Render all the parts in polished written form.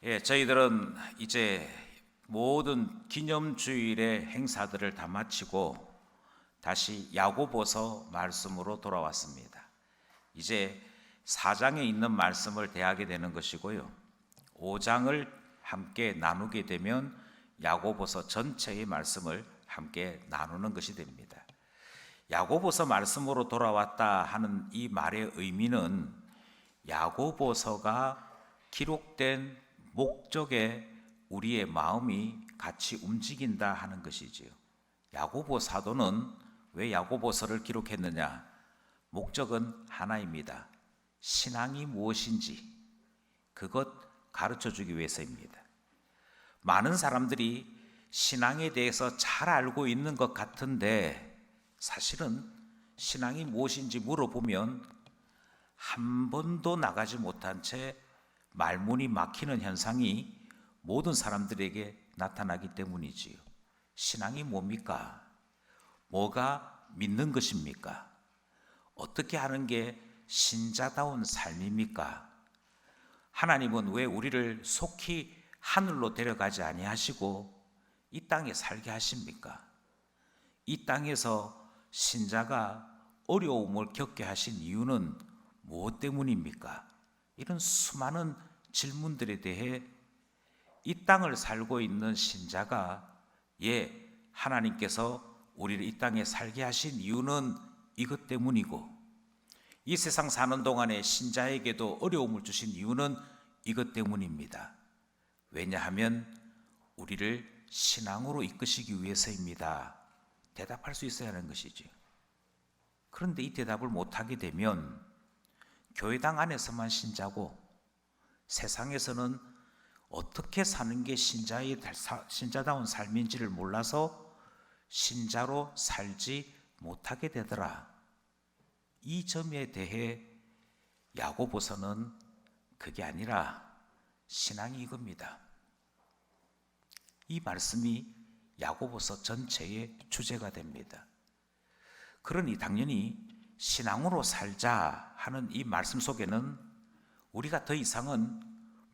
저희들은 이제 모든 기념주일의 행사들을 다 마치고 다시 야고보서 말씀으로 돌아왔습니다. 이제 4장에 있는 말씀을 대하게 되는 것이고요. 5장을 함께 나누게 되면 야고보서 전체의 말씀을 함께 나누는 것이 됩니다. 야고보서 말씀으로 돌아왔다 하는 이 말의 의미는 야고보서가 기록된 목적에 우리의 마음이 같이 움직인다 하는 것이지요. 야고보 사도는 왜 야고보서를 기록했느냐? 목적은 하나입니다. 신앙이 무엇인지 그것 가르쳐 주기 위해서입니다. 많은 사람들이 신앙에 대해서 잘 알고 있는 것 같은데 사실은 신앙이 무엇인지 물어보면 한 번도 나가지 못한 채 말문이 막히는 현상이 모든 사람들에게 나타나기 때문이지요. 신앙이 뭡니까? 뭐가 믿는 것입니까? 어떻게 하는 게 신자다운 삶입니까? 하나님은 왜 우리를 속히 하늘로 데려가지 아니하시고 이 땅에 살게 하십니까? 이 땅에서 신자가 어려움을 겪게 하신 이유는 무엇 때문입니까? 이런 수많은 질문들에 대해 이 땅을 살고 있는 신자가 하나님께서 우리를 이 땅에 살게 하신 이유는 이것 때문이고, 이 세상 사는 동안에 신자에게도 어려움을 주신 이유는 이것 때문입니다. 왜냐하면 우리를 신앙으로 이끄시기 위해서입니다. 대답할 수 있어야 하는 것이죠. 그런데 이 대답을 못하게 되면 교회당 안에서만 신자고 세상에서는 어떻게 사는 게 신자다운 삶인지를 몰라서 신자로 살지 못하게 되더라. 이 점에 대해 야고보서는 그게 아니라 신앙이 이겁니다. 이 말씀이 야고보서 전체의 주제가 됩니다. 그러니 당연히 신앙으로 살자 하는 이 말씀 속에는 우리가 더 이상은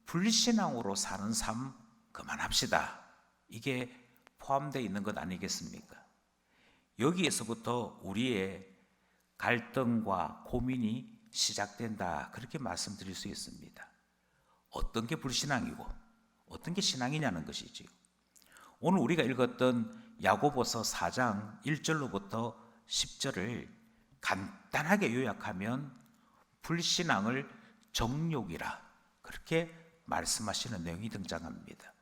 불신앙으로 사는 삶 그만합시다, 이게 포함되어 있는 것 아니겠습니까? 여기에서부터 우리의 갈등과 고민이 시작된다, 그렇게 말씀드릴 수 있습니다. 어떤 게 불신앙이고 어떤 게 신앙이냐는 것이지요. 오늘 우리가 읽었던 야고보서 4장 1절로부터 10절을 간단하게 요약하면 불신앙을 정욕이라 그렇게 말씀하시는 내용이 등장합니다.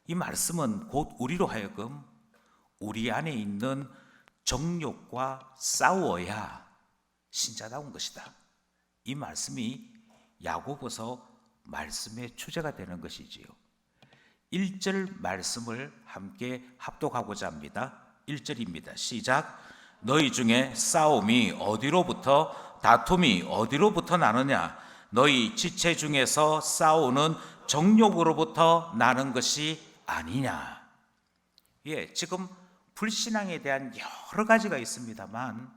이 말씀은 곧 우리로 하여금 우리 안에 있는 정욕과 싸워야 신자다운 것이다, 이 말씀이 야고보서 말씀의 주제가 되는 것이지요. 1절 말씀을 함께 합독하고자 합니다. 1절입니다. 시작. 너희 중에 싸움이 어디로부터, 다툼이 어디로부터 나느냐? 너희 지체 중에서 싸우는 정욕으로부터 나는 것이 아니냐? 지금 불신앙에 대한 여러 가지가 있습니다만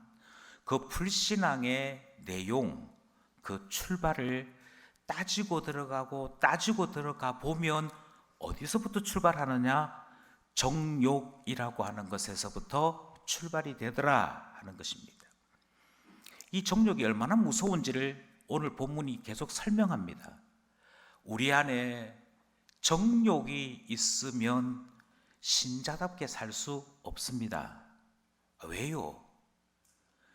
그 불신앙의 내용, 그 출발을 따지고 들어가 보면 어디서부터 출발하느냐? 정욕이라고 하는 것에서부터 출발이 되더라 하는 것입니다. 이 정욕이 얼마나 무서운지를 오늘 본문이 계속 설명합니다. 우리 안에 정욕이 있으면 신자답게 살 수 없습니다. 왜요?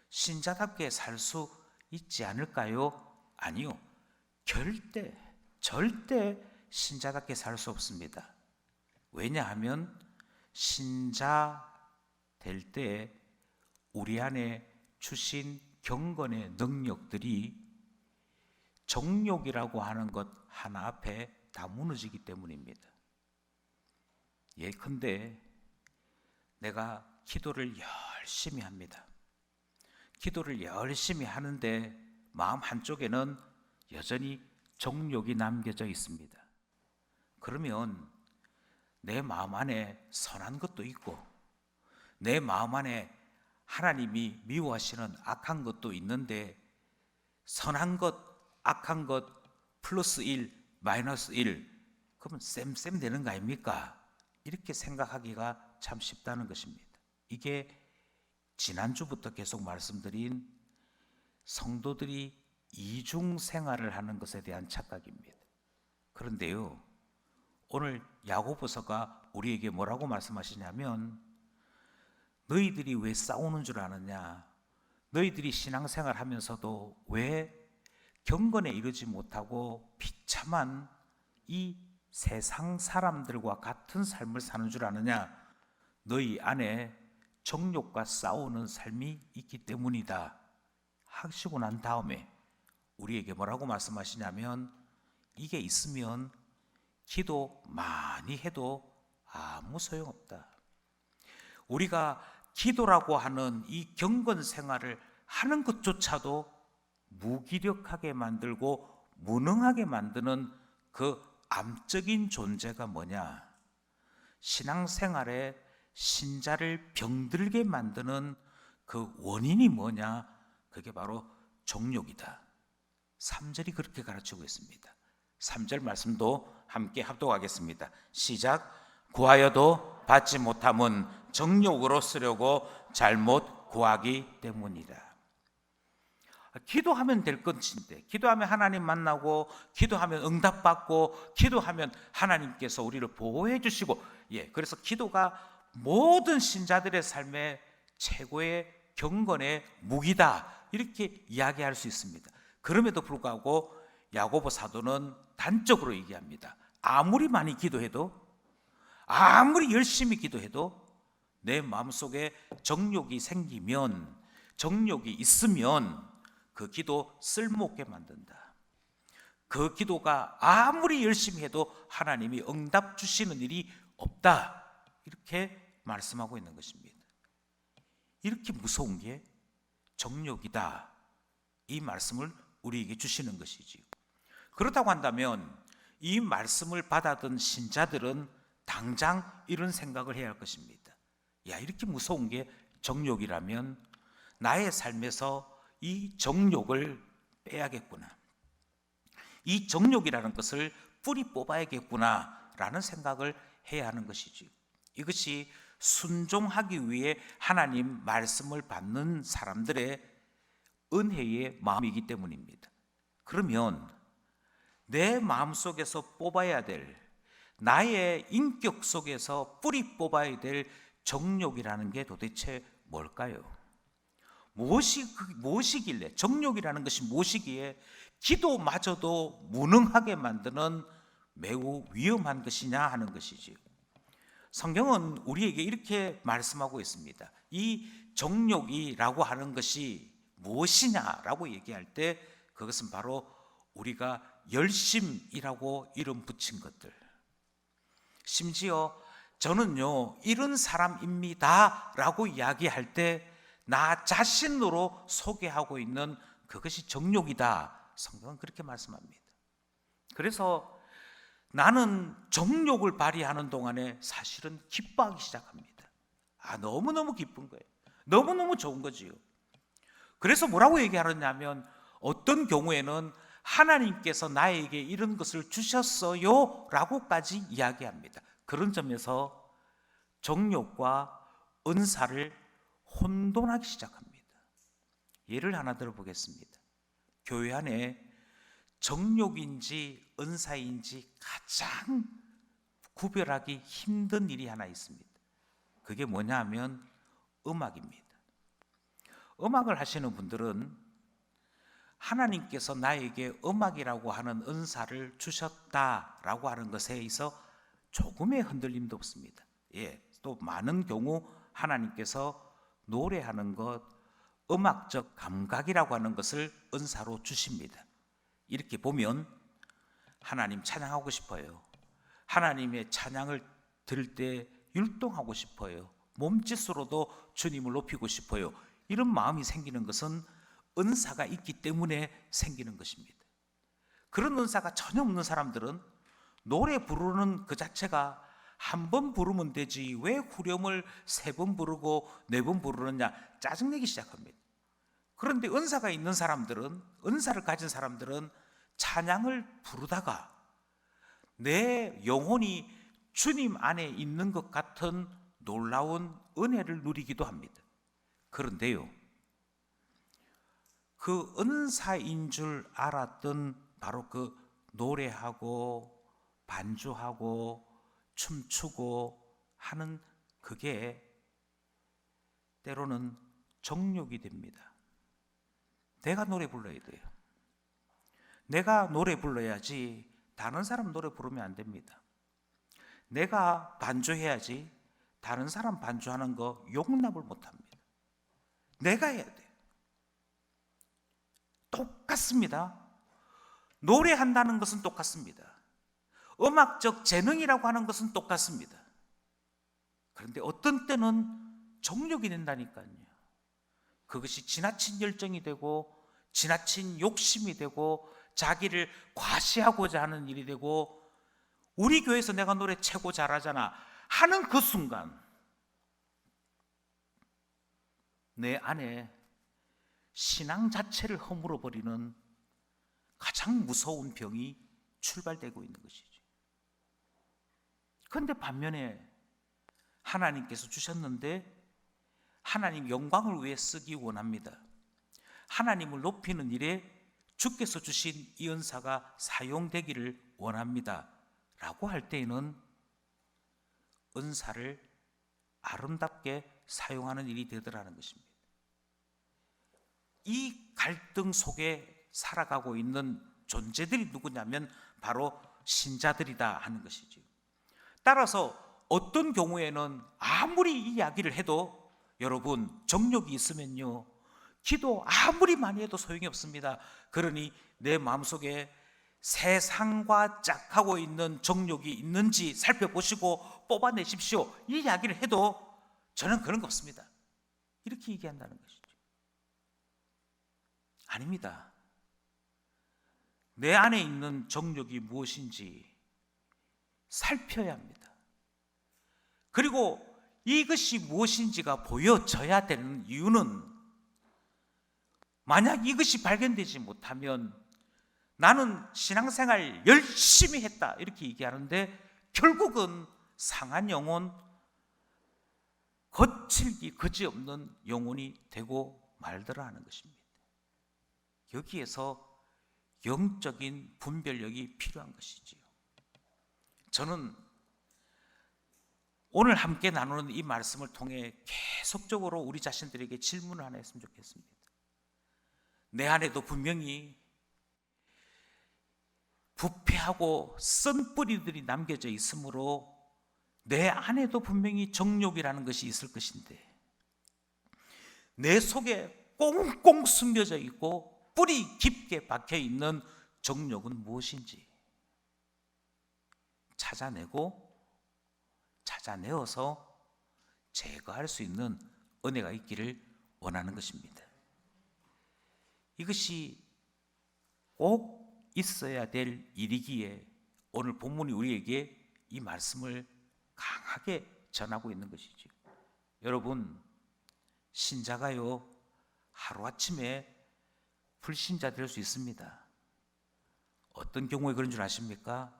신자답게 살 수 있지 않을까요? 아니요. 절대 신자답게 살 수 없습니다. 왜냐하면 신자 될 때 우리 안에 주신 경건의 능력들이 정욕이라고 하는 것 하나 앞에 다 무너지기 때문입니다. 예컨대 내가 기도를 열심히 합니다. 기도를 열심히 하는데 마음 한쪽에는 여전히 정욕이 남겨져 있습니다. 그러면 내 마음 안에 선한 것도 있고 내 마음 안에 하나님이 미워하시는 악한 것도 있는데 선한 것, 악한 것 플러스 1, 마이너스 1 그러면 쌤 되는 거 아닙니까? 이렇게 생각하기가 참 쉽다는 것입니다. 이게 지난주부터 계속 말씀드린 성도들이 이중 생활을 하는 것에 대한 착각입니다. 그런데요, 오늘 야고보서가 우리에게 뭐라고 말씀하시냐면, 너희들이 왜 싸우는 줄 아느냐? 너희들이 신앙생활 하면서도 왜 경건에 이르지 못하고 비참한 이 세상 사람들과 같은 삶을 사는 줄 아느냐? 너희 안에 정욕과 싸우는 삶이 있기 때문이다 하시고 난 다음에 우리에게 뭐라고 말씀하시냐면, 이게 있으면 기도 많이 해도 아무 소용없다. 우리가 기도라고 하는 이 경건 생활을 하는 것조차도 무기력하게 만들고 무능하게 만드는 그 암적인 존재가 뭐냐? 신앙생활에 신자를 병들게 만드는 그 원인이 뭐냐? 그게 바로 정욕이다. 3절이 그렇게 가르치고 있습니다. 3절 말씀도 함께 합독하겠습니다. 시작. 구하여도 받지 못함은 정욕으로 쓰려고 잘못 구하기 때문이다. 기도하면 될 것인데, 기도하면 하나님 만나고, 기도하면 응답받고, 기도하면 하나님께서 우리를 보호해 주시고, 그래서 기도가 모든 신자들의 삶의 최고의 경건의 무기다, 이렇게 이야기할 수 있습니다. 그럼에도 불구하고 야고보 사도는 단적으로 얘기합니다. 아무리 많이 기도해도, 아무리 열심히 기도해도 내 마음속에 정욕이 생기면, 정욕이 있으면 그 기도 쓸모없게 만든다. 그 기도가 아무리 열심히 해도 하나님이 응답 주시는 일이 없다, 이렇게 말씀하고 있는 것입니다. 이렇게 무서운 게 정욕이다, 이 말씀을 우리에게 주시는 것이지요. 그렇다고 한다면 이 말씀을 받아든 신자들은 당장 이런 생각을 해야 할 것입니다. 이렇게 무서운 게 정욕이라면 나의 삶에서 이 정욕을 빼야겠구나, 이 정욕이라는 것을 뿌리 뽑아야겠구나 라는 생각을 해야 하는 것이지요. 이것이 순종하기 위해 하나님 말씀을 받는 사람들의 은혜의 마음이기 때문입니다. 그러면 내 마음속에서 뽑아야 될, 나의 인격 속에서 뿌리 뽑아야 될 정욕이라는 게 도대체 뭘까요? 무엇이길래, 정욕이라는 것이 무엇이기에 기도마저도 무능하게 만드는 매우 위험한 것이냐 하는 것이지요. 성경은 우리에게 이렇게 말씀하고 있습니다. 이 정욕이라고 하는 것이 무엇이냐라고 얘기할 때 그것은 바로 우리가 열심이라고 이름 붙인 것들, 심지어 저는요 이런 사람입니다 라고 이야기할 때 나 자신으로 소개하고 있는 그것이 정욕이다, 성경은 그렇게 말씀합니다. 그래서 나는 정욕을 발휘하는 동안에 사실은 기뻐하기 시작합니다. 너무너무 기쁜 거예요. 너무너무 좋은 거지요. 그래서 뭐라고 얘기하느냐면, 어떤 경우에는 하나님께서 나에게 이런 것을 주셨어요 라고까지 이야기합니다. 그런 점에서 정욕과 은사를 혼돈하기 시작합니다. 예를 하나 들어보겠습니다. 교회 안에 정욕인지 은사인지 가장 구별하기 힘든 일이 하나 있습니다. 그게 뭐냐 하면 음악입니다. 음악을 하시는 분들은 하나님께서 나에게 음악이라고 하는 은사를 주셨다라고 하는 것에 있어 조금의 흔들림도 없습니다. 또 많은 경우 하나님께서 노래하는 것, 음악적 감각이라고 하는 것을 은사로 주십니다. 이렇게 보면 하나님 찬양하고 싶어요. 하나님의 찬양을 들을 때 율동하고 싶어요. 몸짓으로도 주님을 높이고 싶어요. 이런 마음이 생기는 것은 은사가 있기 때문에 생기는 것입니다. 그런 은사가 전혀 없는 사람들은 노래 부르는 그 자체가 한 번 부르면 되지 왜 후렴을 3번 부르고 4번 부르느냐 짜증내기 시작합니다. 그런데 은사가 있는 사람들은, 은사를 가진 사람들은 찬양을 부르다가 내 영혼이 주님 안에 있는 것 같은 놀라운 은혜를 누리기도 합니다. 그런데요, 그 은사인 줄 알았던 바로 그 노래하고 반주하고 춤추고 하는 그게 때로는 정욕이 됩니다. 내가 노래 불러야 돼요. 내가 노래 불러야지 다른 사람 노래 부르면 안 됩니다. 내가 반주해야지 다른 사람 반주하는 거 용납을 못합니다. 내가 해야 돼요. 똑같습니다. 노래한다는 것은 똑같습니다. 음악적 재능이라고 하는 것은 똑같습니다. 그런데 어떤 때는 정욕이 된다니까요. 그것이 지나친 열정이 되고 지나친 욕심이 되고 자기를 과시하고자 하는 일이 되고, 우리 교회에서 내가 노래 최고 잘하잖아 하는 그 순간 내 안에 신앙 자체를 허물어 버리는 가장 무서운 병이 출발되고 있는 것이죠. 그런데 반면에 하나님께서 주셨는데 하나님 영광을 위해 쓰기 원합니다. 하나님을 높이는 일에 주께서 주신 이 은사가 사용되기를 원합니다 라고 할 때에는 은사를 아름답게 사용하는 일이 되더라는 것입니다. 이 갈등 속에 살아가고 있는 존재들이 누구냐면 바로 신자들이다 하는 것이죠. 따라서 어떤 경우에는 아무리 이야기를 해도, 여러분 정욕이 있으면요 기도 아무리 많이 해도 소용이 없습니다. 그러니 내 마음속에 세상과 짝하고 있는 정욕이 있는지 살펴보시고 뽑아내십시오, 이 이야기를 해도 저는 그런 거 없습니다 이렇게 얘기한다는 것이죠. 아닙니다. 내 안에 있는 정욕이 무엇인지 살펴야 합니다. 그리고 이것이 무엇인지가 보여져야 되는 이유는, 만약 이것이 발견되지 못하면 나는 신앙생활 열심히 했다 이렇게 얘기하는데 결국은 상한 영혼, 거칠기 그지없는 영혼이 되고 말더라 하는 것입니다. 여기에서 영적인 분별력이 필요한 것이지요. 저는 오늘 함께 나누는 이 말씀을 통해 계속적으로 우리 자신들에게 질문을 하나 했으면 좋겠습니다. 내 안에도 분명히 부패하고 쓴 뿌리들이 남겨져 있으므로 내 안에도 분명히 정욕이라는 것이 있을 것인데, 내 속에 꽁꽁 숨겨져 있고 뿌리 깊게 박혀 있는 정욕은 무엇인지 찾아내어서 제거할 수 있는 은혜가 있기를 원하는 것입니다. 이것이 꼭 있어야 될 일이기에 오늘 본문이 우리에게 이 말씀을 강하게 전하고 있는 것이죠. 여러분, 신자가요 하루아침에 불신자 될 수 있습니다. 어떤 경우에 그런 줄 아십니까?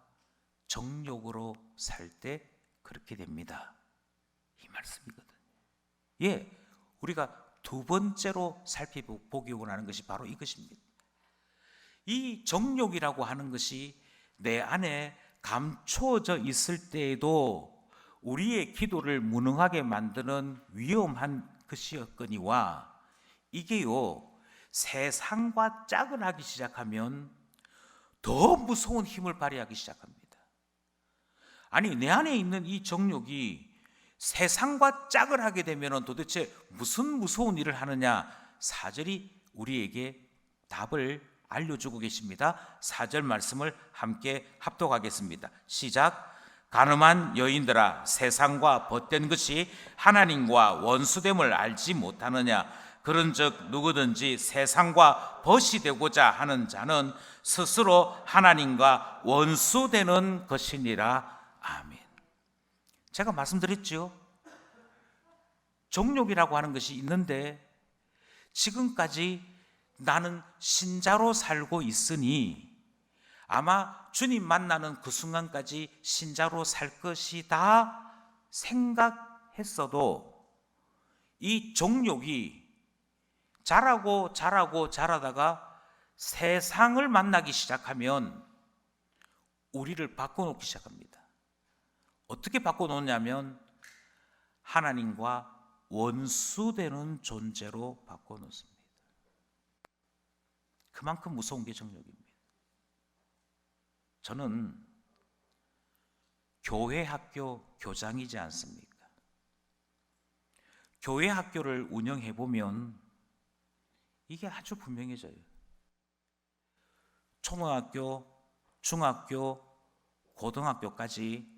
정욕으로 살 때 그렇게 됩니다, 이 말씀이거든요. 예, 우리가 두 번째로 살펴보기 원하는 것이 바로 이것입니다. 이 정욕이라고 하는 것이 내 안에 감추어져 있을 때에도 우리의 기도를 무능하게 만드는 위험한 것이었거니와, 이게요 세상과 짝을 하기 시작하면 더 무서운 힘을 발휘하기 시작합니다. 아니, 내 안에 있는 이 정욕이 세상과 짝을 하게 되면 도대체 무슨 무서운 일을 하느냐, 4절이 우리에게 답을 알려주고 계십니다. 4절 말씀을 함께 합독하겠습니다. 시작. 간음한 여인들아, 세상과 벗된 것이 하나님과 원수됨을 알지 못하느냐. 그런즉 누구든지 세상과 벗이 되고자 하는 자는 스스로 하나님과 원수되는 것이니라. 아멘. 제가 말씀드렸죠, 정욕이라고 하는 것이 있는데 지금까지 나는 신자로 살고 있으니 아마 주님 만나는 그 순간까지 신자로 살 것이다 생각했어도 이 정욕이 자라다가 세상을 만나기 시작하면 우리를 바꿔놓기 시작합니다. 어떻게 바꿔놓냐면 하나님과 원수되는 존재로 바꿔놓습니다. 그만큼 무서운 게 정욕입니다. 저는 교회 학교 교장이지 않습니까? 교회 학교를 운영해 보면 이게 아주 분명해져요. 초등학교, 중학교, 고등학교까지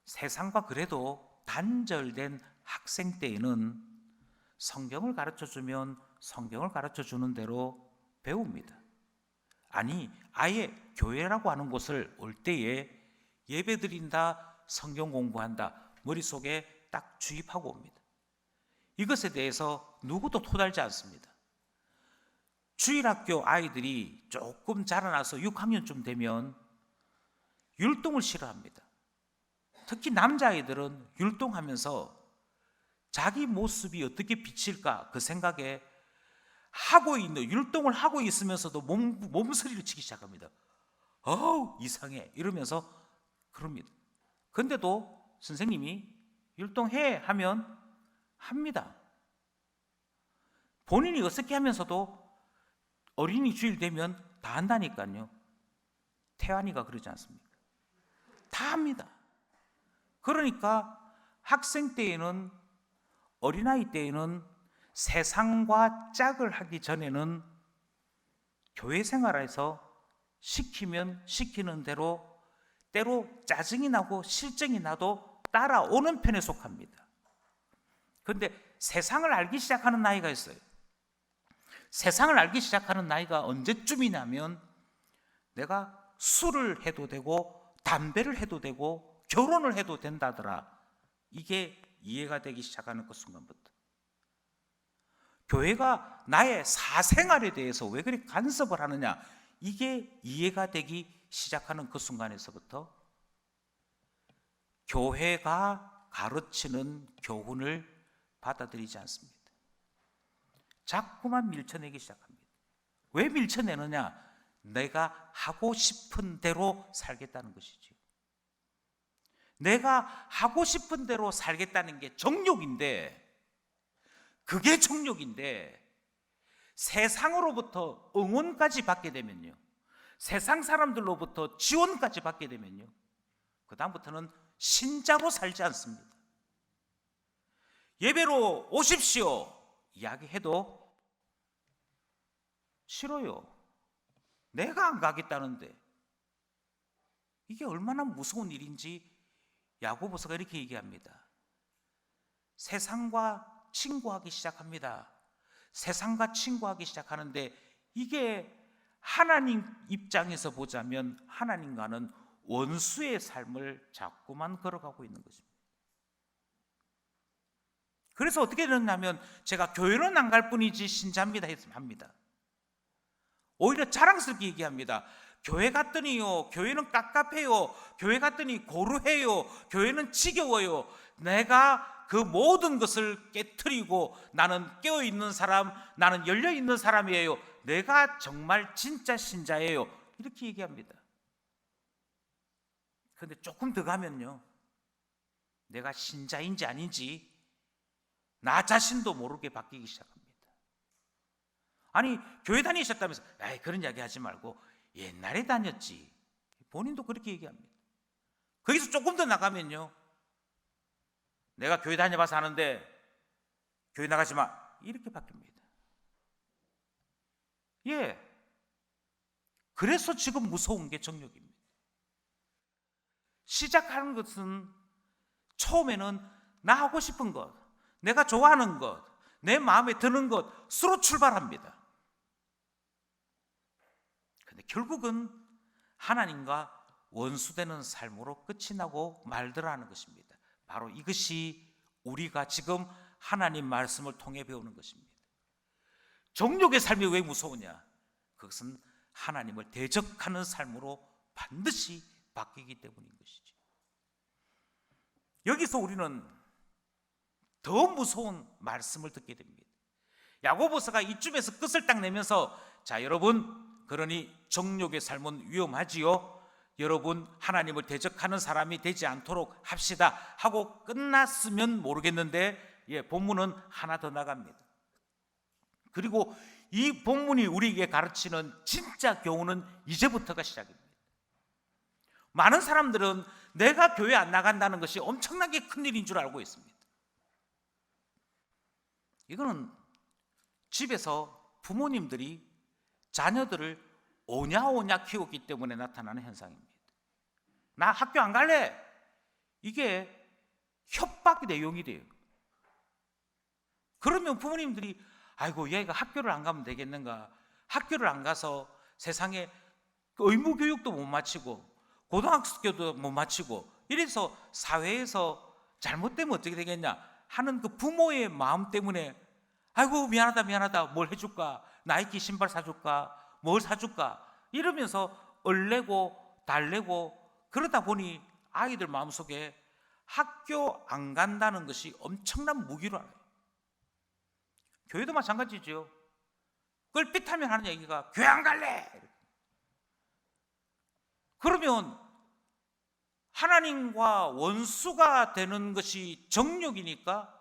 세상과 그래도 단절된 학생 때에는 성경을 가르쳐주면 성경을 가르쳐주는 대로 배웁니다. 아니, 아예 교회라고 하는 곳을 올 때에 예배 드린다, 성경 공부한다, 머릿속에 딱 주입하고 옵니다. 이것에 대해서 누구도 토달지 않습니다. 주일학교 아이들이 조금 자라나서 6학년쯤 되면 율동을 싫어합니다. 특히 남자아이들은 율동하면서 자기 모습이 어떻게 비칠까 그 생각에 율동을 하고 있으면서도 몸서리를 치기 시작합니다. 어우, 이상해 이러면서 그럽니다. 근데도 선생님이 율동해 하면 합니다. 본인이 어색해 하면서도 어린이 주일 되면 다 한다니까요. 태환이가 그러지 않습니까? 다 합니다. 그러니까 학생 때에는, 어린아이 때에는 세상과 짝을 하기 전에는 교회 생활에서 시키면 시키는 대로 때로 짜증이 나고 실증이 나도 따라오는 편에 속합니다. 그런데 세상을 알기 시작하는 나이가 있어요. 세상을 알기 시작하는 나이가 언제쯤이냐면 내가 술을 해도 되고 담배를 해도 되고 결혼을 해도 된다더라. 이게 이해가 되기 시작하는 그 순간부터 교회가 나의 사생활에 대해서 왜 그렇게 간섭을 하느냐, 이게 이해가 되기 시작하는 그 순간에서부터 교회가 가르치는 교훈을 받아들이지 않습니다. 자꾸만 밀쳐내기 시작합니다. 왜 밀쳐내느냐? 내가 하고 싶은 대로 살겠다는 것이죠. 내가 하고 싶은 대로 살겠다는 게 정욕인데, 그게 정욕인데 세상으로부터 응원까지 받게 되면요, 세상 사람들로부터 지원까지 받게 되면요, 그 다음부터는 신자로 살지 않습니다. 예배로 오십시오 이야기해도 싫어요. 내가 안 가겠다는데. 이게 얼마나 무서운 일인지 야고보서가 이렇게 얘기합니다. 세상과 친구하기 시작합니다. 세상과 친구하기 시작하는데 이게 하나님 입장에서 보자면 하나님과는 원수의 삶을 자꾸만 걸어가고 있는 것입니다. 그래서 어떻게 되냐면 제가 교회는 안 갈 뿐이지 신자입니다 합니다. 오히려 자랑스럽게 얘기합니다. 교회 갔더니요, 교회는 깝깝해요, 교회 갔더니 고루해요, 교회는 지겨워요. 내가 그 모든 것을 깨트리고 나는 깨어있는 사람, 나는 열려있는 사람이에요. 내가 정말 진짜 신자예요. 이렇게 얘기합니다. 그런데 조금 더 가면요, 내가 신자인지 아닌지 나 자신도 모르게 바뀌기 시작합니다. 아니, 교회 다니셨다면서 에이, 그런 이야기 하지 말고 옛날에 다녔지. 본인도 그렇게 얘기합니다. 거기서 조금 더 나가면요, 내가 교회 다녀봐서 아는데 교회 나가지 마, 이렇게 바뀝니다. 예, 그래서 지금 무서운 게 정욕입니다. 시작하는 것은 처음에는 나 하고 싶은 것, 내가 좋아하는 것, 내 마음에 드는 것으로 출발합니다. 그런데 결국은 하나님과 원수되는 삶으로 끝이 나고 말더라는 것입니다. 바로 이것이 우리가 지금 하나님 말씀을 통해 배우는 것입니다. 정욕의 삶이 왜 무서우냐? 그것은 하나님을 대적하는 삶으로 반드시 바뀌기 때문인 것이죠. 여기서 우리는 더 무서운 말씀을 듣게 됩니다. 야고보서가 이쯤에서 끝을 딱 내면서, 자 여러분, 그러니 정욕의 삶은 위험하지요. 여러분 하나님을 대적하는 사람이 되지 않도록 합시다 하고 끝났으면 모르겠는데, 본문은 하나 더 나갑니다. 그리고 이 본문이 우리에게 가르치는 진짜 교훈은 이제부터가 시작입니다. 많은 사람들은 내가 교회 안 나간다는 것이 엄청나게 큰 일인 줄 알고 있습니다. 이거는 집에서 부모님들이 자녀들을 오냐오냐 키웠기 때문에 나타나는 현상입니다. 나 학교 안 갈래. 이게 협박 내용이 돼요. 그러면 부모님들이 아이고 얘가 학교를 안 가면 되겠는가, 학교를 안 가서 세상에 의무 교육도 못 마치고 고등학교도 못 마치고 이래서 사회에서 잘못되면 어떻게 되겠냐 하는 그 부모의 마음 때문에 아이고 미안하다 뭘 해줄까, 나이키 신발 사줄까, 뭘 사줄까 이러면서 얼레고 달래고 그러다 보니 아이들 마음속에 학교 안 간다는 것이 엄청난 무기로 알아요. 교회도 마찬가지죠. 껄핏하면 하는 얘기가 교회 안 갈래. 그러면 하나님과 원수가 되는 것이 정욕이니까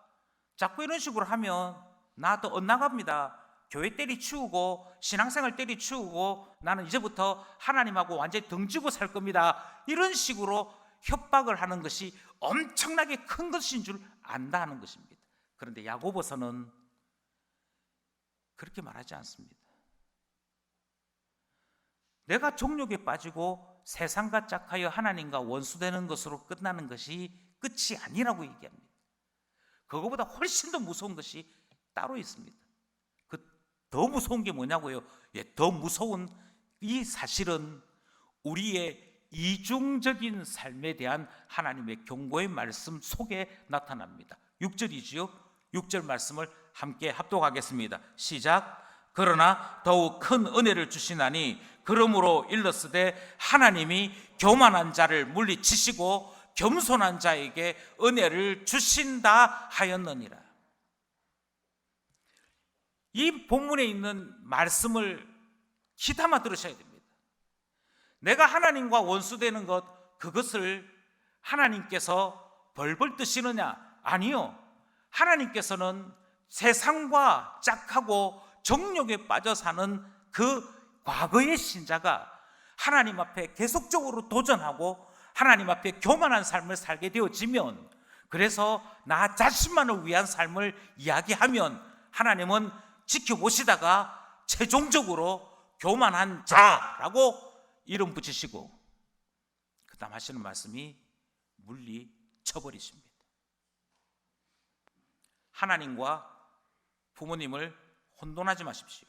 자꾸 이런 식으로 하면 나도 엇나갑니다. 교회 때리치우고 신앙생활 때리치우고 나는 이제부터 하나님하고 완전히 등지고 살 겁니다. 이런 식으로 협박을 하는 것이 엄청나게 큰 것인 줄 안다 하는 것입니다. 그런데 야고보서는 그렇게 말하지 않습니다. 내가 정욕에 빠지고 세상과 짝하여 하나님과 원수되는 것으로 끝나는 것이 끝이 아니라고 얘기합니다. 그거보다 훨씬 더 무서운 것이 따로 있습니다. 더 무서운 게 뭐냐고요? 더 무서운 이 사실은 우리의 이중적인 삶에 대한 하나님의 경고의 말씀 속에 나타납니다. 6절이지요. 6절 말씀을 함께 합독하겠습니다. 시작. 그러나 더욱 큰 은혜를 주시나니 그러므로 일렀으되 하나님이 교만한 자를 물리치시고 겸손한 자에게 은혜를 주신다 하였느니라. 이 본문에 있는 말씀을 귀담아 들으셔야 됩니다. 내가 하나님과 원수되는 것, 그것을 하나님께서 벌벌 뜨시느냐? 아니요. 하나님께서는 세상과 짝하고 정욕에 빠져 사는 그 과거의 신자가 하나님 앞에 계속적으로 도전하고 하나님 앞에 교만한 삶을 살게 되어지면, 그래서 나 자신만을 위한 삶을 이야기하면 하나님은 지켜보시다가 최종적으로 교만한 자라고 이름 붙이시고 그 다음 하시는 말씀이 물리쳐버리십니다. 하나님과 부모님을 혼돈하지 마십시오.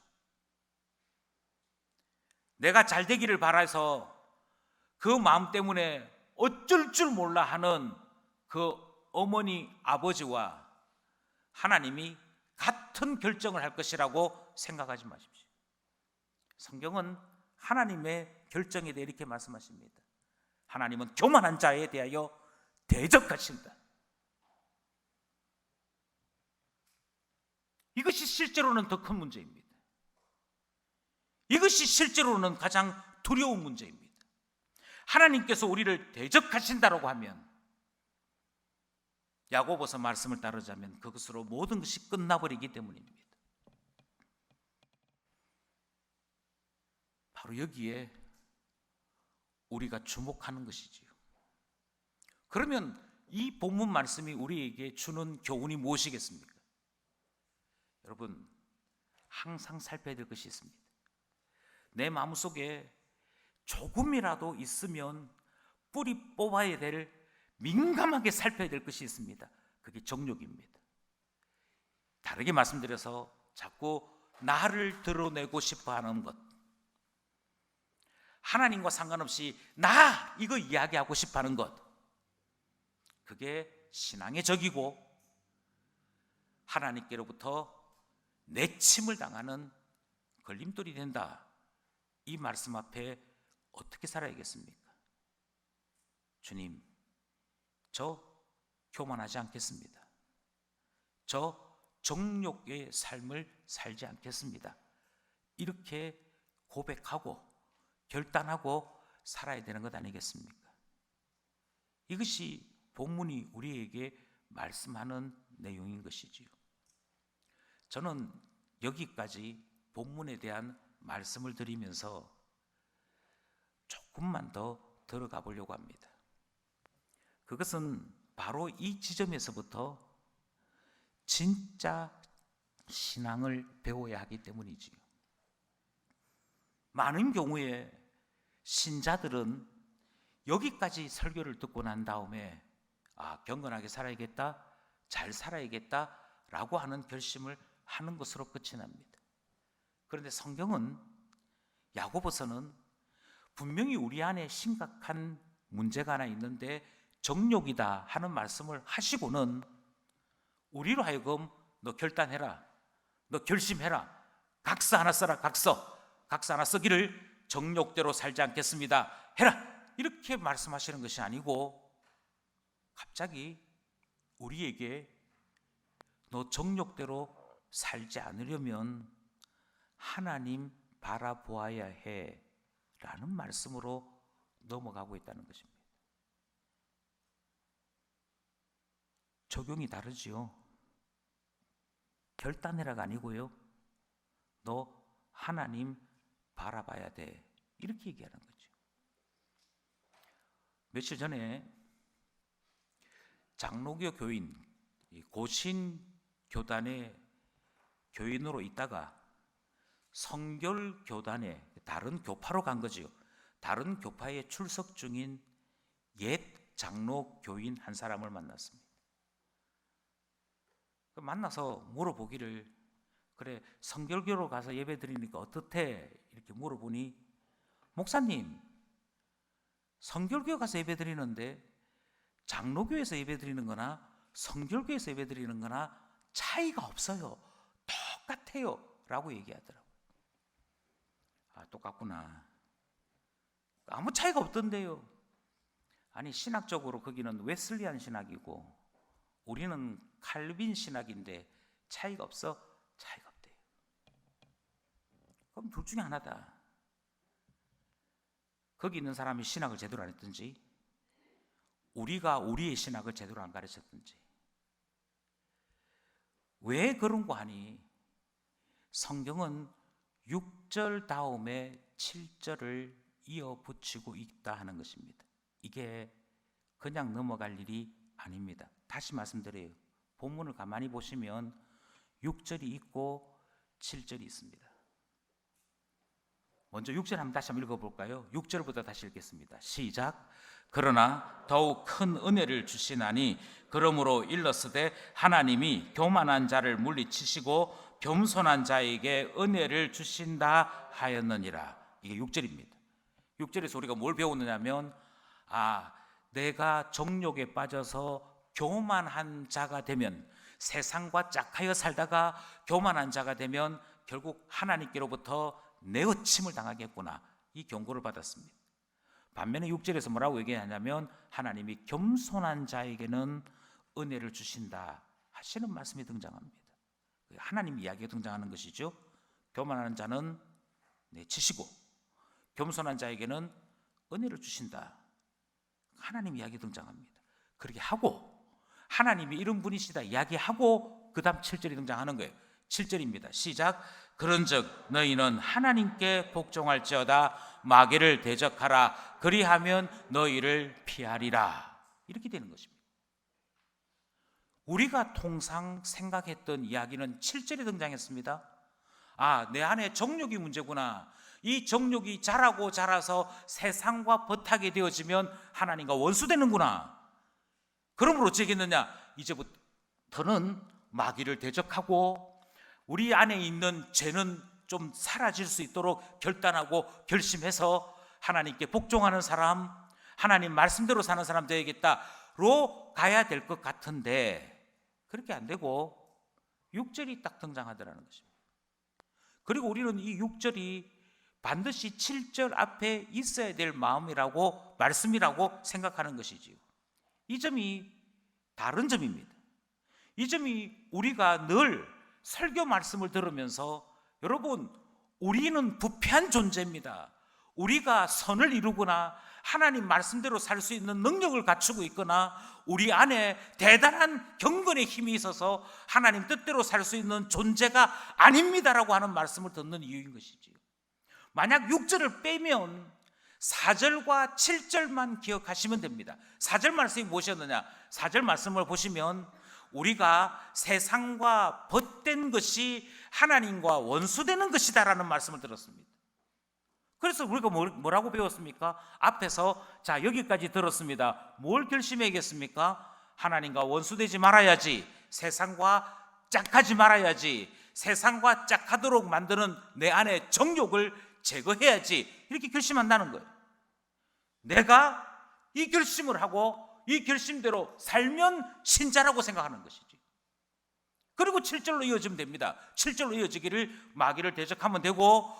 내가 잘 되기를 바라서 그 마음 때문에 어쩔 줄 몰라 하는 그 어머니 아버지와 하나님이 같은 결정을 할 것이라고 생각하지 마십시오. 성경은 하나님의 결정에 대해 이렇게 말씀하십니다. 하나님은 교만한 자에 대하여 대적하신다. 이것이 실제로는 더 큰 문제입니다. 이것이 실제로는 가장 두려운 문제입니다. 하나님께서 우리를 대적하신다라고 하면, 야고보서 말씀을 따르자면 그것으로 모든 것이 끝나버리기 때문입니다. 바로 여기에 우리가 주목하는 것이지요. 그러면 이 본문 말씀이 우리에게 주는 교훈이 무엇이겠습니까? 여러분, 항상 살펴야 될 것이 있습니다. 내 마음속에 조금이라도 있으면 뿌리 뽑아야 될, 민감하게 살펴야 될 것이 있습니다. 그게 정욕입니다. 다르게 말씀드려서 자꾸 나를 드러내고 싶어 하는 것, 하나님과 상관없이 나 이거 이야기하고 싶어 하는 것, 그게 신앙의 적이고 하나님께로부터 내침을 당하는 걸림돌이 된다. 이 말씀 앞에 어떻게 살아야겠습니까? 주님, 저 교만하지 않겠습니다. 저 정욕의 삶을 살지 않겠습니다. 이렇게 고백하고 결단하고 살아야 되는 것 아니겠습니까? 이것이 본문이 우리에게 말씀하는 내용인 것이지요. 저는 여기까지 본문에 대한 말씀을 드리면서 조금만 더 들어가 보려고 합니다. 그것은 바로 이 지점에서부터 진짜 신앙을 배워야 하기 때문이지요. 많은 경우에 신자들은 여기까지 설교를 듣고 난 다음에 경건하게 살아야겠다, 잘 살아야겠다 라고 하는 결심을 하는 것으로 끝이 납니다. 그런데 성경은, 야고보서는 분명히 우리 안에 심각한 문제가 하나 있는데 정욕이다 하는 말씀을 하시고는 우리로 하여금 너 결단해라, 너 결심해라, 각서 하나 써라, 각서 하나 쓰기를 정욕대로 살지 않겠습니다 해라, 이렇게 말씀하시는 것이 아니고 갑자기 우리에게 너 정욕대로 살지 않으려면 하나님 바라보아야 해 라는 말씀으로 넘어가고 있다는 것입니다. 적용이 다르지요. 결단해라가 아니고요, 너 하나님 바라봐야 돼, 이렇게 얘기하는 거죠. 며칠 전에 장로교 교인, 고신 교단의 교인으로 있다가 성결 교단의 다른 교파로 간 거지요. 다른 교파에 출석 중인 옛 장로 교인 한 사람을 만났습니다. 만나서 물어보기를, 그래 성결교로 가서 예배 드리니까 어떻대? 이렇게 물어보니, 목사님, 성결교에 가서 예배 드리는데 장로교에서 예배 드리는 거나 성결교에서 예배 드리는 거나 차이가 없어요, 똑같아요 라고 얘기하더라고요. 똑같구나, 아무 차이가 없던데요. 아니, 신학적으로 거기는 웨슬리안 신학이고 우리는 칼빈 신학인데 차이가 없어? 차이가 없대요. 그럼 둘 중에 하나다. 거기 있는 사람이 신학을 제대로 안 했든지, 우리가 우리의 신학을 제대로 안 가르쳤든지. 왜 그런 거 하니? 성경은 6절 다음에 7절을 이어붙이고 있다 하는 것입니다. 이게 그냥 넘어갈 일이 아닙니다. 다시 말씀드려요. 본문을 가만히 보시면 6절이 있고 7절이 있습니다. 먼저 6절 한번 다시 한번 읽어볼까요? 6절부터 다시 읽겠습니다. 시작. 그러나 더욱 큰 은혜를 주시나니 그러므로 일렀으되 하나님이 교만한 자를 물리치시고 겸손한 자에게 은혜를 주신다 하였느니라. 이게 6절입니다. 6절에서 우리가 뭘 배우느냐면, 내가 정욕에 빠져서 교만한 자가 되면, 세상과 짝하여 살다가 교만한 자가 되면 결국 하나님께로부터 내어침을 당하겠구나, 이 경고를 받았습니다. 반면에 6절에서 뭐라고 얘기하냐면, 하나님이 겸손한 자에게는 은혜를 주신다 하시는 말씀이 등장합니다. 하나님 이야기가 등장하는 것이죠. 교만하는 자는 치시고 겸손한 자에게는 은혜를 주신다, 하나님 이야기 등장합니다. 그렇게 하고, 하나님이 이런 분이시다 이야기하고 그 다음 7절이 등장하는 거예요. 7절입니다. 시작. 그런즉 너희는 하나님께 복종할지어다 마귀를 대적하라 그리하면 너희를 피하리라. 이렇게 되는 것입니다. 우리가 통상 생각했던 이야기는 7절에 등장했습니다. 내 안에 정욕이 문제구나. 이 정욕이 자라고 자라서 세상과 버타게 되어지면 하나님과 원수되는구나. 그러므로 어찌겠느냐? 이제부터는 마귀를 대적하고 우리 안에 있는 죄는 좀 사라질 수 있도록 결단하고 결심해서 하나님께 복종하는 사람, 하나님 말씀대로 사는 사람 되야겠다로 가야 될 것 같은데, 그렇게 안 되고 6절이 딱 등장하더라는 것입니다. 그리고 우리는 이 6절이 반드시 7절 앞에 있어야 될 마음이라고, 말씀이라고 생각하는 것이지요. 이 점이 다른 점입니다. 이 점이 우리가 늘 설교 말씀을 들으면서, 여러분, 우리는 부패한 존재입니다. 우리가 선을 이루거나 하나님 말씀대로 살 수 있는 능력을 갖추고 있거나 우리 안에 대단한 경건의 힘이 있어서 하나님 뜻대로 살 수 있는 존재가 아닙니다라고 하는 말씀을 듣는 이유인 것이지요. 만약 6절을 빼면 4절과 7절만 기억하시면 됩니다. 4절 말씀이 무엇이었느냐? 4절 말씀을 보시면 우리가 세상과 벗된 것이 하나님과 원수되는 것이다라는 말씀을 들었습니다. 그래서 우리가 뭐라고 배웠습니까? 앞에서 자, 여기까지 들었습니다. 뭘 결심해야겠습니까? 하나님과 원수되지 말아야지, 세상과 짝하지 말아야지, 세상과 짝하도록 만드는 내 안의 정욕을 제거해야지, 이렇게 결심한다는 거예요. 내가 이 결심을 하고 이 결심대로 살면 신자라고 생각하는 것이지. 그리고 7절로 이어지면 됩니다. 7절로 이어지기를 마귀를 대적하면 되고,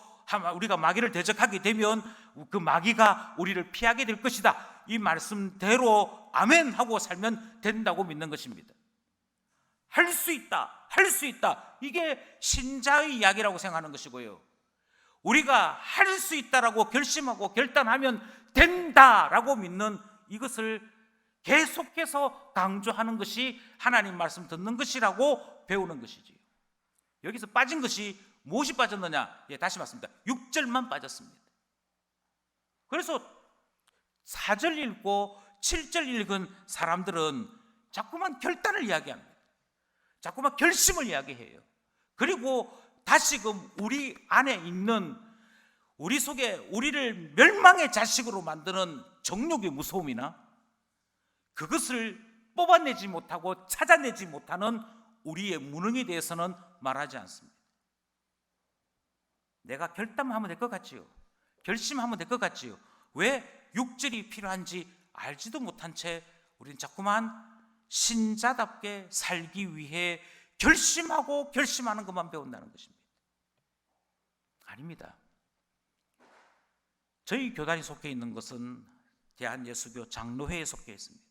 우리가 마귀를 대적하게 되면 그 마귀가 우리를 피하게 될 것이다, 이 말씀대로 아멘 하고 살면 된다고 믿는 것입니다. 할 수 있다, 할 수 있다, 이게 신자의 이야기라고 생각하는 것이고요. 우리가 할 수 있다라고 결심하고 결단하면 된다라고 믿는 이것을 계속해서 강조하는 것이 하나님 말씀 듣는 것이라고 배우는 것이지요. 여기서 빠진 것이 무엇이 빠졌느냐? 다시 말씀입니다. 6절만 빠졌습니다. 그래서 4절 읽고 7절 읽은 사람들은 자꾸만 결단을 이야기합니다. 자꾸만 결심을 이야기해요. 그리고 다시금 우리 안에 있는, 우리 속에 우리를 멸망의 자식으로 만드는 정욕의 무서움이나 그것을 뽑아내지 못하고 찾아내지 못하는 우리의 무능에 대해서는 말하지 않습니다. 내가 결단하면 될 것 같지요. 결심하면 될 것 같지요. 왜 6절이 필요한지 알지도 못한 채 우리는 자꾸만 신자답게 살기 위해 결심하고 결심하는 것만 배운다는 것입니다. 아닙니다. 저희 교단이 속해 있는 것은 대한예수교 장로회에 속해 있습니다.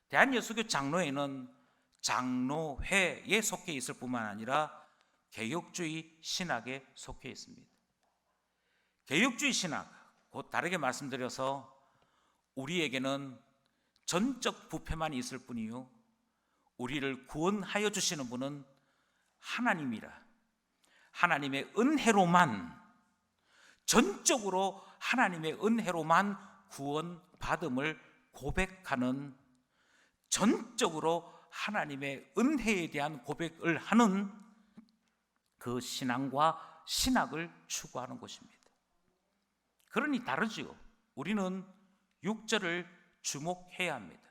대한예수교 장로회는 장로회에 속해 있을 뿐만 아니라 개혁주의 신학에 속해 있습니다. 개혁주의 신학, 곧 다르게 말씀드려서 우리에게는 전적 부패만 있을 뿐이요, 우리를 구원하여 주시는 분은 하나님이라, 하나님의 은혜로만, 전적으로 하나님의 은혜로만 구원받음을 고백하는, 전적으로 하나님의 은혜에 대한 고백을 하는 그 신앙과 신학을 추구하는 것입니다. 그러니 다르지요. 우리는 6절을 주목해야 합니다.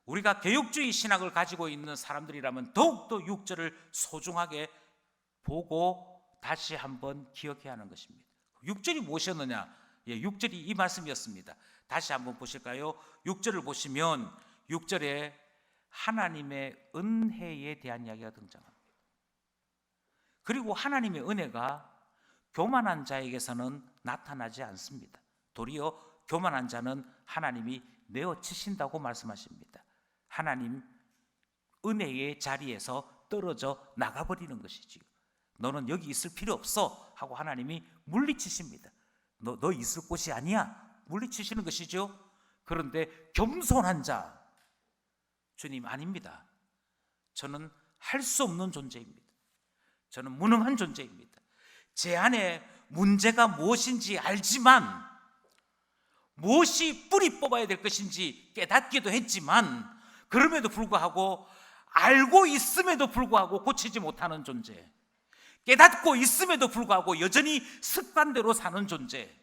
우리가 개혁주의 신학을 가지고 있는 사람들이라면 더욱더 6절을 소중하게 보고 다시 한번 기억해야 하는 것입니다. 6절이 무엇이었느냐? 6절이 이 말씀이었습니다. 다시 한번 보실까요? 6절을 보시면 6절에 하나님의 은혜에 대한 이야기가 등장합니다. 그리고 하나님의 은혜가 교만한 자에게서는 나타나지 않습니다. 도리어 교만한 자는 하나님이 내어치신다고 말씀하십니다. 하나님 은혜의 자리에서 떨어져 나가버리는 것이지요. 너는 여기 있을 필요 없어 하고 하나님이 물리치십니다. 너 있을 곳이 아니야, 물리치시는 것이죠. 그런데 겸손한 자, 주님 아닙니다. 저는 할 수 없는 존재입니다. 저는 무능한 존재입니다. 제 안에 문제가 무엇인지 알지만, 무엇이 뿌리 뽑아야 될 것인지 깨닫기도 했지만, 그럼에도 불구하고, 알고 있음에도 불구하고 고치지 못하는 존재, 깨닫고 있음에도 불구하고 여전히 습관대로 사는 존재,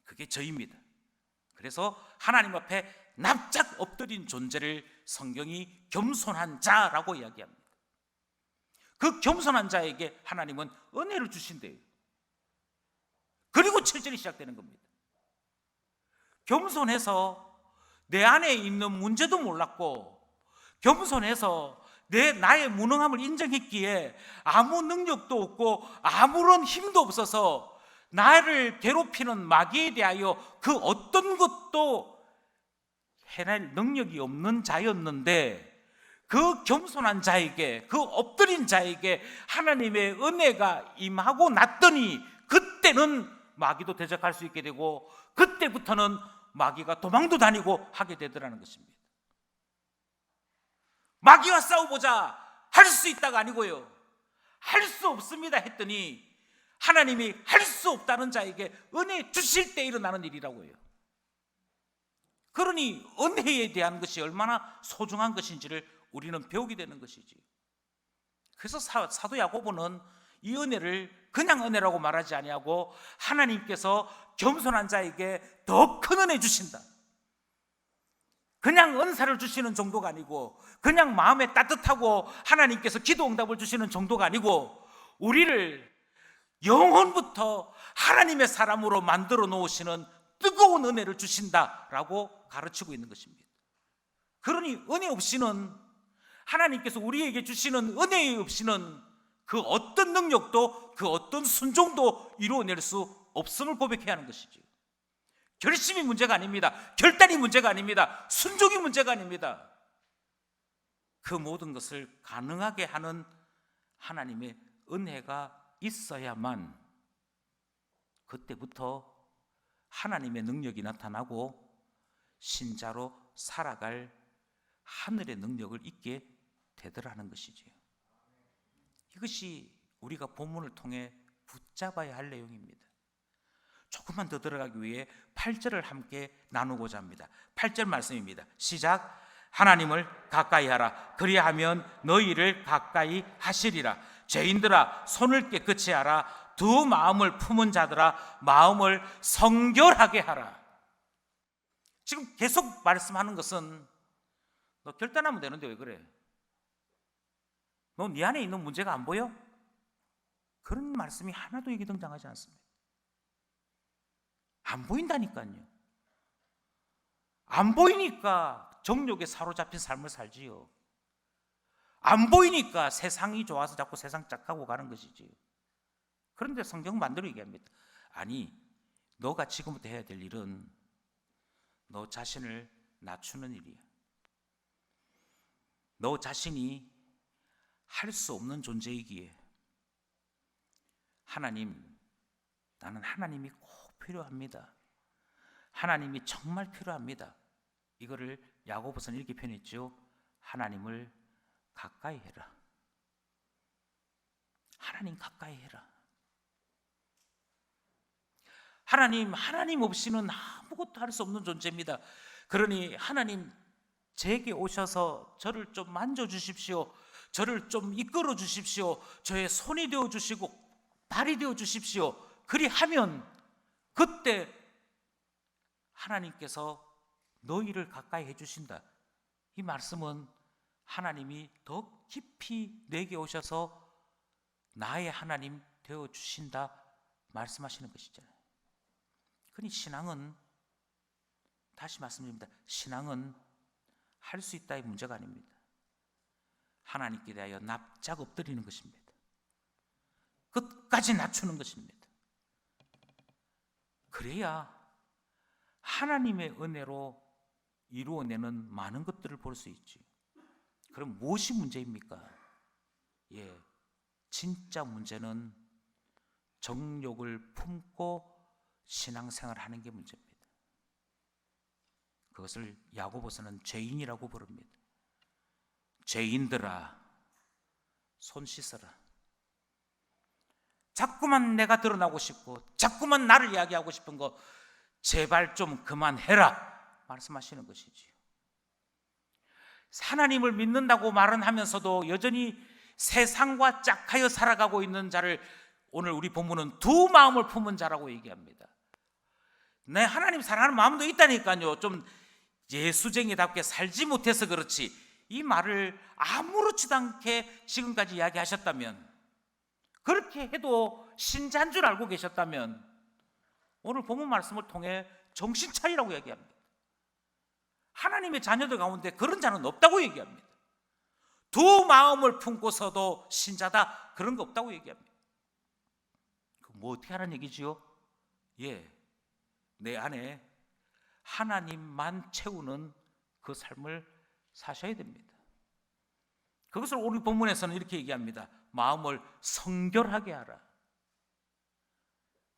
그게 저입니다. 그래서 하나님 앞에 납작 엎드린 존재를 성경이 겸손한 자라고 이야기합니다. 그 겸손한 자에게 하나님은 은혜를 주신대요. 그리고 7절이 시작되는 겁니다. 겸손해서 내 안에 있는 문제도 몰랐고, 겸손해서 나의 무능함을 인정했기에 아무 능력도 없고 아무런 힘도 없어서 나를 괴롭히는 마귀에 대하여 그 어떤 것도 해낼 능력이 없는 자였는데, 그 겸손한 자에게, 그 엎드린 자에게 하나님의 은혜가 임하고 났더니 그때는 마귀도 대적할 수 있게 되고, 그때부터는 마귀가 도망도 다니고 하게 되더라는 것입니다. 마귀와 싸워보자, 할 수 있다가 아니고요, 할 수 없습니다 했더니 하나님이 할 수 없다는 자에게 은혜 주실 때 일어나는 일이라고 해요. 그러니 은혜에 대한 것이 얼마나 소중한 것인지를 우리는 배우게 되는 것이지. 그래서 사도 야고보는 이 은혜를 그냥 은혜라고 말하지 아니하고 하나님께서 겸손한 자에게 더 큰 은혜 주신다, 그냥 은사를 주시는 정도가 아니고, 그냥 마음에 따뜻하고 하나님께서 기도 응답을 주시는 정도가 아니고, 우리를 영혼부터 하나님의 사람으로 만들어 놓으시는 뜨거운 은혜를 주신다라고 가르치고 있는 것입니다. 그러니 은혜 없이는, 하나님께서 우리에게 주시는 은혜 없이는 그 어떤 능력도, 그 어떤 순종도 이루어낼 수 없음을 고백해야 하는 것이죠. 결심이 문제가 아닙니다. 결단이 문제가 아닙니다. 순종이 문제가 아닙니다. 그 모든 것을 가능하게 하는 하나님의 은혜가 있어야만 그때부터 하나님의 능력이 나타나고 신자로 살아갈 하늘의 능력을 잊게 되더라는 것이지요. 이것이 우리가 본문을 통해 붙잡아야 할 내용입니다. 조금만 더 들어가기 위해 8절을 함께 나누고자 합니다. 8절 말씀입니다. 시작. 하나님을 가까이 하라. 그리하면 너희를 가까이 하시리라. 죄인들아 손을 깨끗이 하라. 두 마음을 품은 자들아 마음을 성결하게 하라. 지금 계속 말씀하는 것은, 너 결단하면 되는데 왜 그래? 너 네 안에 있는 문제가 안 보여? 그런 말씀이 하나도 여기 등장하지 않습니다. 안 보인다니까요. 안 보이니까 정욕에 사로잡힌 삶을 살지요. 안 보이니까 세상이 좋아서 자꾸 세상 짝하고 가는 것이지요. 그런데 성경은 반대로 얘기합니다. 아니, 너가 지금부터 해야 될 일은 너 자신을 낮추는 일이야. 너 자신이 할 수 없는 존재이기에 하나님, 나는 하나님이 꼭 필요합니다. 하나님이 정말 필요합니다. 이거를 야고보서는 이렇게 표현했죠. 하나님을 가까이 해라. 하나님 가까이 해라. 하나님 없이는 아무것도 할 수 없는 존재입니다. 그러니 하나님, 제게 오셔서 저를 좀 만져주십시오. 저를 좀 이끌어 주십시오. 저의 손이 되어 주시고 발이 되어 주십시오. 그리하면 그때 하나님께서 너희를 가까이 해주신다. 이 말씀은 하나님이 더 깊이 내게 오셔서 나의 하나님 되어 주신다 말씀하시는 것이잖아요. 그러니 신앙은, 다시 말씀드립니다, 신앙은 할 수 있다의 문제가 아닙니다. 하나님께 대하여 납작 엎드리는 것입니다. 끝까지 낮추는 것입니다. 그래야 하나님의 은혜로 이루어내는 많은 것들을 볼 수 있지. 그럼 무엇이 문제입니까? 진짜 문제는 정욕을 품고 신앙생활을 하는 게 문제입니다. 그것을 야고보서는 죄인이라고 부릅니다. 죄인들아 손 씻어라. 자꾸만 내가 드러나고 싶고 자꾸만 나를 이야기하고 싶은 거 제발 좀 그만해라 말씀하시는 것이지요. 하나님을 믿는다고 말은 하면서도 여전히 세상과 짝하여 살아가고 있는 자를 오늘 우리 본문은 두 마음을 품은 자라고 얘기합니다. 내 하나님 사랑하는 마음도 있다니까요. 좀 예수쟁이답게 살지 못해서 그렇지, 이 말을 아무렇지도 않게 지금까지 이야기하셨다면, 그렇게 해도 신자인 줄 알고 계셨다면 오늘 본문 말씀을 통해 정신 차리라고 얘기합니다. 하나님의 자녀들 가운데 그런 자는 없다고 얘기합니다. 두 마음을 품고서도 신자다, 그런 거 없다고 얘기합니다. 뭐 어떻게 하라는 얘기지요? 내 안에 하나님만 채우는 그 삶을 사셔야 됩니다. 그것을 오늘 본문에서는 이렇게 얘기합니다. 마음을 성결하게 하라.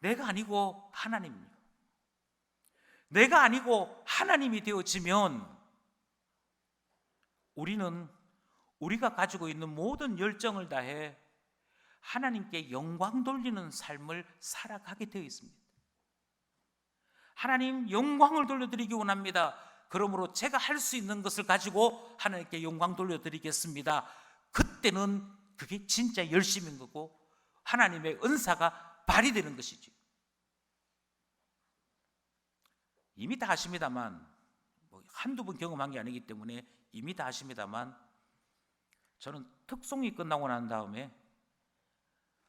내가 아니고 하나님이요. 내가 아니고 하나님이 되어지면 우리는 우리가 가지고 있는 모든 열정을 다해 하나님께 영광 돌리는 삶을 살아가게 되어 있습니다. 하나님 영광을 돌려드리기 원합니다. 그러므로 제가 할 수 있는 것을 가지고 하나님께 영광 돌려드리겠습니다. 그때는 그게 진짜 열심인 거고 하나님의 은사가 발휘되는 것이죠. 이미 다 아십니다만, 한두 번 경험한 게 아니기 때문에 이미 다 아십니다만, 저는 특송이 끝나고 난 다음에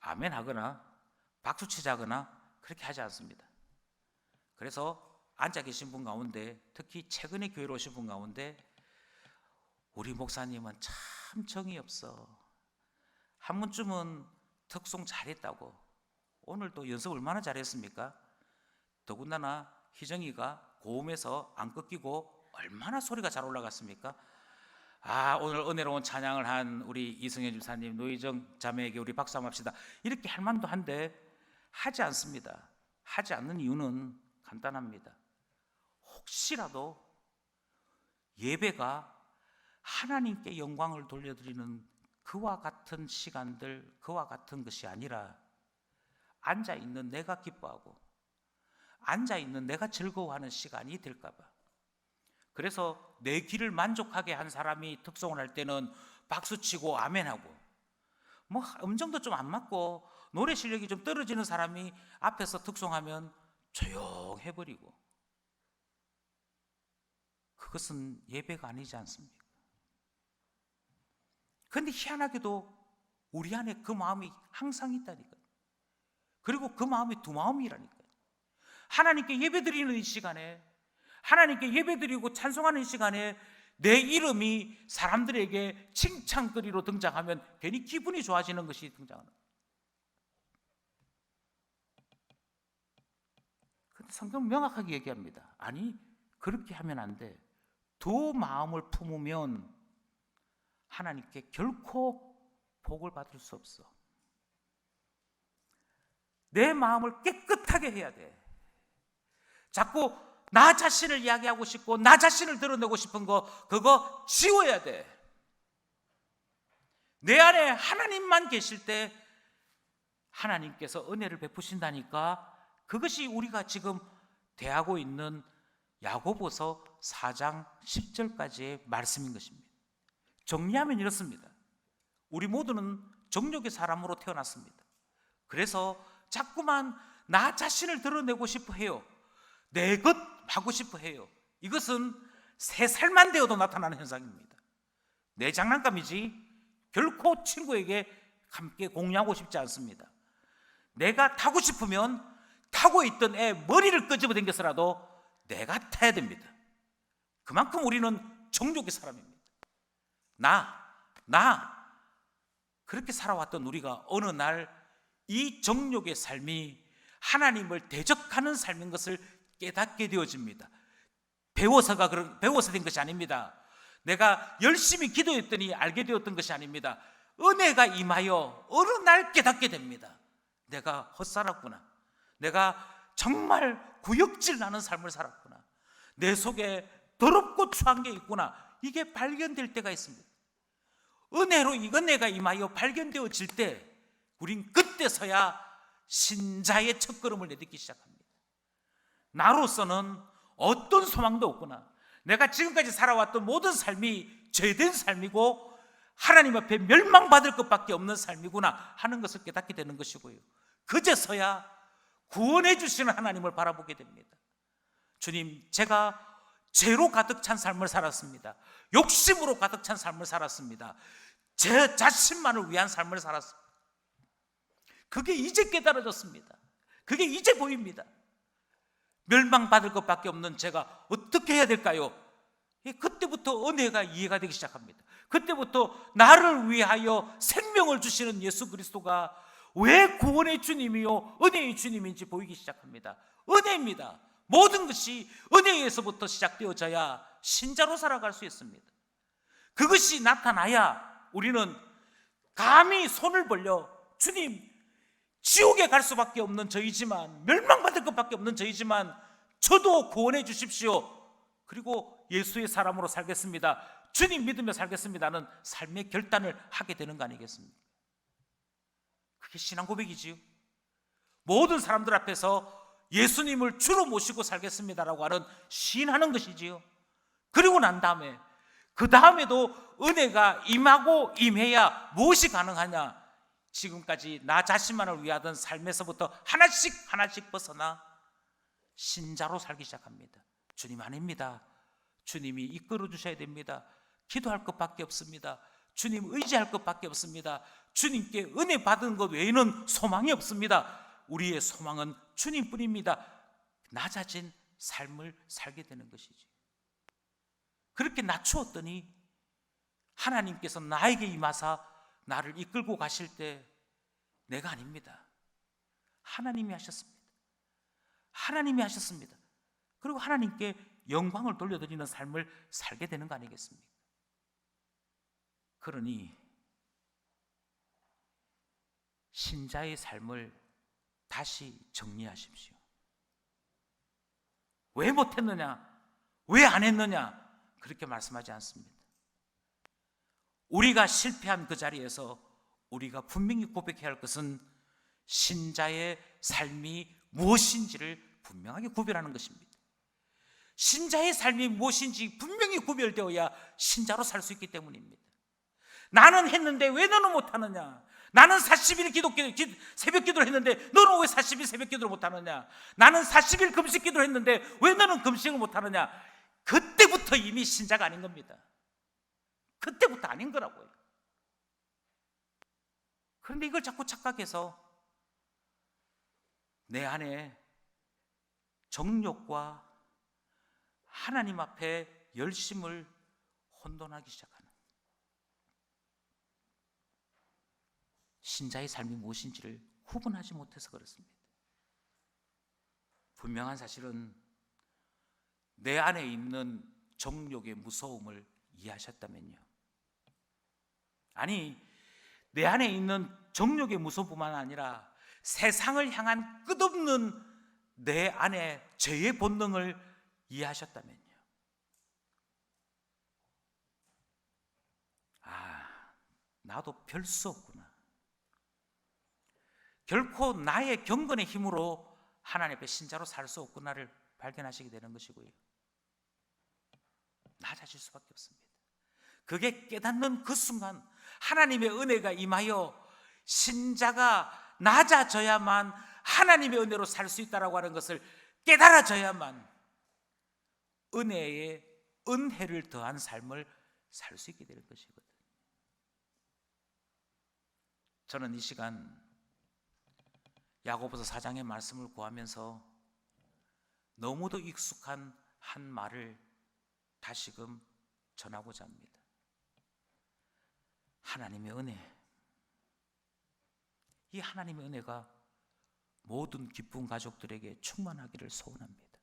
아멘 하거나 박수치자 하거나 그렇게 하지 않습니다. 그래서 앉아 계신 분 가운데, 특히 최근에 교회로 오신 분 가운데 우리 목사님은 참 정이 없어, 한 번쯤은 특송 잘했다고, 오늘 또 연습 얼마나 잘했습니까? 더군다나 희정이가 고음에서 안 꺾이고 얼마나 소리가 잘 올라갔습니까? 오늘 은혜로운 찬양을 한 우리 이승현 집사님, 노희정 자매에게 우리 박수 한번 합시다. 이렇게 할 만도 한데 하지 않습니다. 하지 않는 이유는 간단합니다. 혹시라도 예배가 하나님께 영광을 돌려드리는 그와 같은 시간들, 그와 같은 것이 아니라 앉아있는 내가 기뻐하고 앉아있는 내가 즐거워하는 시간이 될까 봐. 그래서 내 귀를 만족하게 한 사람이 특송을 할 때는 박수치고 아멘하고, 음정도 좀 안 맞고 노래 실력이 좀 떨어지는 사람이 앞에서 특송하면 조용해버리고, 그것은 예배가 아니지 않습니까? 그런데 희한하게도 우리 안에 그 마음이 항상 있다니까요. 그리고 그 마음이 두 마음이라니까요. 하나님께 예배드리는 이 시간에, 하나님께 예배드리고 찬송하는 이 시간에 내 이름이 사람들에게 칭찬거리로 등장하면 괜히 기분이 좋아지는 것이 등장하는 거예요. 그런데 성경 명확하게 얘기합니다. 아니, 그렇게 하면 안 돼. 두 마음을 품으면 하나님께 결코 복을 받을 수 없어. 내 마음을 깨끗하게 해야 돼. 자꾸 나 자신을 이야기하고 싶고 나 자신을 드러내고 싶은 거, 그거 지워야 돼. 내 안에 하나님만 계실 때 하나님께서 은혜를 베푸신다니까. 그것이 우리가 지금 대하고 있는 야고보서 4장 10절까지의 말씀인 것입니다. 정리하면 이렇습니다. 우리 모두는 정욕의 사람으로 태어났습니다. 그래서 자꾸만 나 자신을 드러내고 싶어 해요. 내 것 하고 싶어 해요. 이것은 3살만 되어도 나타나는 현상입니다. 내 장난감이지 결코 친구에게 함께 공유하고 싶지 않습니다. 내가 타고 싶으면 타고 있던 애 머리를 끄집어 당겨서라도 내가 타야 됩니다. 그만큼 우리는 정욕의 사람입니다. 나 그렇게 살아왔던 우리가 어느 날 이 정욕의 삶이 하나님을 대적하는 삶인 것을 깨닫게 되어집니다. 배워서 된 것이 아닙니다. 내가 열심히 기도했더니 알게 되었던 것이 아닙니다. 은혜가 임하여 어느 날 깨닫게 됩니다. 내가 헛살았구나. 내가 정말 구역질 나는 삶을 살았구나. 내 속에 더럽고 추한 게 있구나. 이게 발견될 때가 있습니다. 은혜로 이 은혜가 임하여 발견되어질 때 우린 그때서야 신자의 첫걸음을 내딛기 시작합니다. 나로서는 어떤 소망도 없구나. 내가 지금까지 살아왔던 모든 삶이 죄된 삶이고 하나님 앞에 멸망받을 것밖에 없는 삶이구나 하는 것을 깨닫게 되는 것이고요. 그제서야 구원해 주시는 하나님을 바라보게 됩니다. 주님, 제가 죄로 가득 찬 삶을 살았습니다. 욕심으로 가득 찬 삶을 살았습니다. 제 자신만을 위한 삶을 살았습니다. 그게 이제 깨달아졌습니다. 그게 이제 보입니다. 멸망받을 것밖에 없는 제가 어떻게 해야 될까요? 그때부터 은혜가 이해가 되기 시작합니다. 그때부터 나를 위하여 생명을 주시는 예수 그리스도가 왜 구원의 주님이요 은혜의 주님인지 보이기 시작합니다. 은혜입니다. 모든 것이 은혜에서부터 시작되어져야 신자로 살아갈 수 있습니다. 그것이 나타나야 우리는 감히 손을 벌려 주님, 지옥에 갈 수밖에 없는 저희지만, 멸망받을 것밖에 없는 저희지만 저도 구원해 주십시오. 그리고 예수의 사람으로 살겠습니다, 주님 믿으며 살겠습니다는 삶의 결단을 하게 되는 거 아니겠습니까? 그게 신앙 고백이지요. 모든 사람들 앞에서 예수님을 주로 모시고 살겠습니다라고 하는 시인하는 것이지요. 그리고 난 다음에 그 다음에도 은혜가 임하고 임해야 무엇이 가능하냐? 지금까지 나 자신만을 위하던 삶에서부터 하나씩 벗어나 신자로 살기 시작합니다. 주님 아닙니다. 주님이 이끌어 주셔야 됩니다. 기도할 것밖에 없습니다. 주님 의지할 것밖에 없습니다. 주님께 은혜 받은 것 외에는 소망이 없습니다. 우리의 소망은 주님뿐입니다. 낮아진 삶을 살게 되는 것이지. 그렇게 낮추었더니 하나님께서 나에게 임하사 나를 이끌고 가실 때 내가 아닙니다. 하나님이 하셨습니다. 하나님이 하셨습니다. 그리고 하나님께 영광을 돌려드리는 삶을 살게 되는 거 아니겠습니까? 그러니 신자의 삶을 다시 정리하십시오. 왜 못했느냐? 왜 안 했느냐? 그렇게 말씀하지 않습니다. 우리가 실패한 그 자리에서 우리가 분명히 고백해야 할 것은 신자의 삶이 무엇인지를 분명하게 구별하는 것입니다. 신자의 삶이 무엇인지 분명히 구별되어야 신자로 살 수 있기 때문입니다. 나는 했는데 왜 너는 못하느냐? 나는 40일 새벽 기도를 했는데 너는 왜 40일 새벽 기도를 못하느냐? 나는 40일 금식 기도를 했는데 왜 너는 금식을 못하느냐? 그때부터 이미 신자가 아닌 겁니다. 그때부터 아닌 거라고요. 그런데 이걸 자꾸 착각해서 내 안에 정욕과 하나님 앞에 열심을 혼돈하기 시작하는, 신자의 삶이 무엇인지를 구분하지 못해서 그렇습니다. 분명한 사실은 내 안에 있는 정욕의 무서움을 이해하셨다면요, 아니 내 안에 있는 정욕의 무서움뿐만 아니라 세상을 향한 끝없는 내 안에 죄의 본능을 이해하셨다면요, 나도 별 수 없구나. 결코 나의 경건의 힘으로 하나님 앞에 신자로 살 수 없구나를 발견하시게 되는 것이고요, 낮아질 수밖에 없습니다. 그게 깨닫는 그 순간 하나님의 은혜가 임하여 신자가 낮아져야만 하나님의 은혜로 살 수 있다고 하는 것을 깨달아져야만 은혜에 은혜를 더한 삶을 살 수 있게 될 것이거든요. 저는 이 시간 야고보서 4장의 말씀을 구하면서 너무도 익숙한 한 말을 다시금 전하고자 합니다. 하나님의 은혜, 이 하나님의 은혜가 모든 기쁜 가족들에게 충만하기를 소원합니다.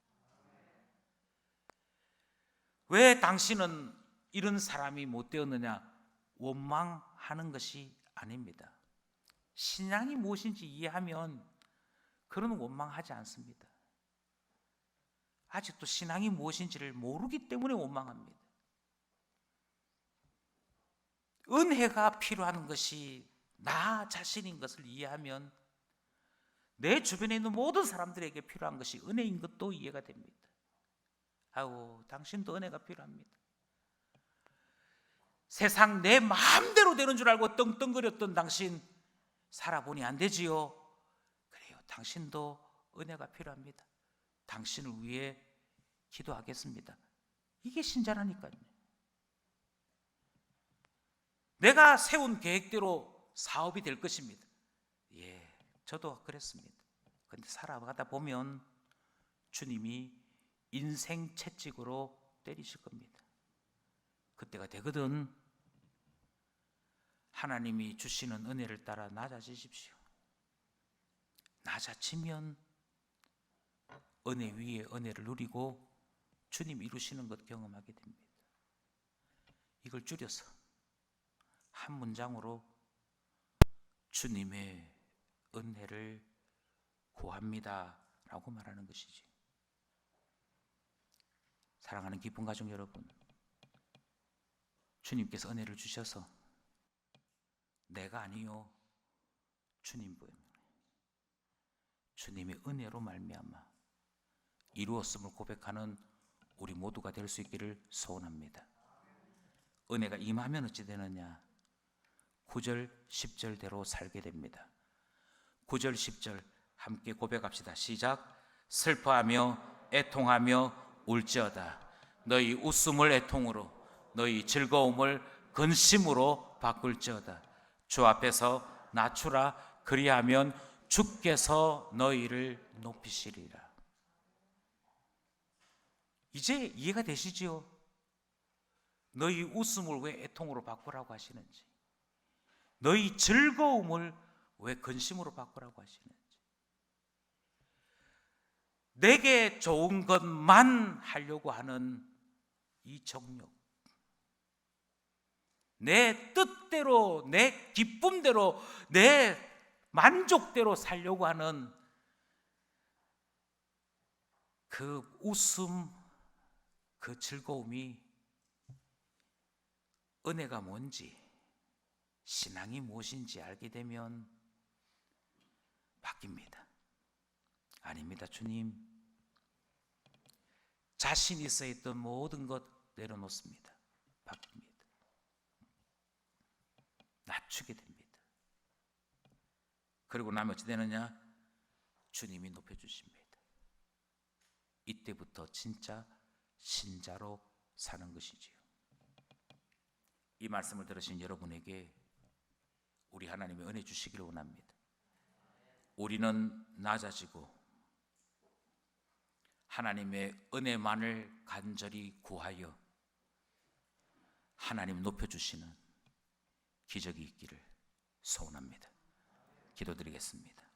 왜 당신은 이런 사람이 못 되었느냐 원망하는 것이 아닙니다. 신앙이 무엇인지 이해하면 그런 원망하지 않습니다. 아직도 신앙이 무엇인지를 모르기 때문에 원망합니다. 은혜가 필요한 것이 나 자신인 것을 이해하면 내 주변에 있는 모든 사람들에게 필요한 것이 은혜인 것도 이해가 됩니다. 아우, 당신도 은혜가 필요합니다. 세상 내 마음대로 되는 줄 알고 떵떵거렸던 당신 살아보니 안 되지요. 그래요, 당신도 은혜가 필요합니다. 당신을 위해 기도하겠습니다. 이게 신자라니까요. 내가 세운 계획대로 사업이 될 것입니다. 예, 저도 그랬습니다. 그런데 살아가다 보면 주님이 인생 채찍으로 때리실 겁니다. 그때가 되거든 하나님이 주시는 은혜를 따라 낮아지십시오. 낮아지면 은혜 위에 은혜를 누리고 주님 이루시는 것 경험하게 됩니다. 이걸 줄여서 한 문장으로 주님의 은혜를 구합니다 라고 말하는 것이지. 사랑하는 기쁜 가족 여러분, 주님께서 은혜를 주셔서 내가 아니요 주님 부입니다. 주님의 은혜로 말미암아 이루었음을 고백하는 우리 모두가 될 수 있기를 소원합니다. 은혜가 임하면 어찌 되느냐? 9절 10절대로 살게 됩니다. 9절 10절 함께 고백합시다. 시작. 슬퍼하며 애통하며 울지어다. 너희 웃음을 애통으로, 너희 즐거움을 근심으로 바꿀지어다. 주 앞에서 낮추라. 그리하면 주께서 너희를 높이시리라. 이제 이해가 되시지요? 너희 웃음을 왜 애통으로 바꾸라고 하시는지, 너희 즐거움을 왜 근심으로 바꾸라고 하시는지. 내게 좋은 것만 하려고 하는 이 정욕, 내 뜻대로, 내 기쁨대로, 내 만족대로 살려고 하는 그 웃음, 그 즐거움이 은혜가 뭔지, 신앙이 무엇인지 알게 되면 바뀝니다. 아닙니다. 주님, 자신 있어 했던 모든 것 내려놓습니다. 바뀝니다. 낮추게 됩니다. 그리고 나면 어찌 되느냐? 주님이 높여주십니다. 이때부터 진짜 신자로 사는 것이지요. 이 말씀을 들으신 여러분에게 우리 하나님의 은혜 주시기를 원합니다. 우리는 낮아지고 하나님의 은혜만을 간절히 구하여 하나님 높여주시는 기적이 있기를 소원합니다. 기도드리겠습니다.